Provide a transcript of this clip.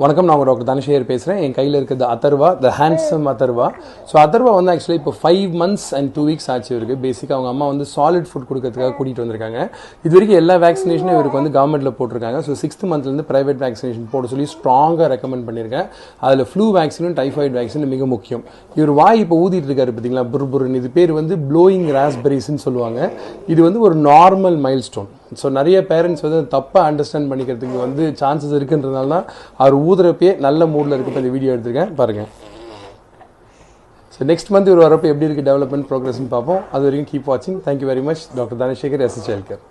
வணக்கம், நான் டாக்டர் தனசேகர் பேசுகிறேன். என் கையில் இருக்கிறது Atharva, the handsome Atharva. So Atharva வந்து ஆக்சுவலி இப்போ 5 months and 2 weeks ஆச்சு இவருக்கு. பேசிக்காக அவங்க அம்மா வந்து சாலிட் ஃபுட் கொடுக்கறதுக்காக கூட்டிகிட்டு வந்திருக்காங்க. இது வரைக்கும் எல்லா வேக்சினேஷனும் இவருக்கு வந்து கவர்மெண்ட்டில் போட்டிருக்காங்க. ஸோ 6th monthலேருந்து ப்ரைவேட் வேக்சினேஷன் போட சொல்லி ஸ்ட்ராங்காக ரெக்கமெண்ட் பண்ணியிருக்கேன். அதில் ஃப்ளூ வேக்சினும் டைஃபாய்டு வேக்சினும் மிக முக்கியம். இவர் வாய் இப்போ ஊதிட்டு இருக்காரு பார்த்தீங்களா, புர்புருன்னு. இது பேர் வந்து ப்ளோயிங் ராஸ்பெரிஸ்ன்னு சொல்லுவாங்க. இது வந்து ஒரு நார்மல் மைல் ஸ்டோன். ஸோ நிறைய பேரண்ட்ஸ் வந்து தப்பாக அண்டர்ஸ்டாண்ட் பண்ணிக்கிறதுக்கு வந்து சான்சஸ் இருக்குன்றதுனால தான் அவர் ஊதுறப்பே நல்ல மூடில் இருக்கப்போ இந்த வீடியோ எடுத்திருக்கேன் பாருங்கள். ஸோ நெக்ஸ்ட் மந்த் இவர் வரப்போ எப்படி இருக்குது டெவலப்மெண்ட் ப்ரோக்ரஸ்ன்னு பார்ப்போம். அது வரைக்கும் கீப் வாட்சிங். Thank you very much. Doctor Dhanasekar, SH Healthcare.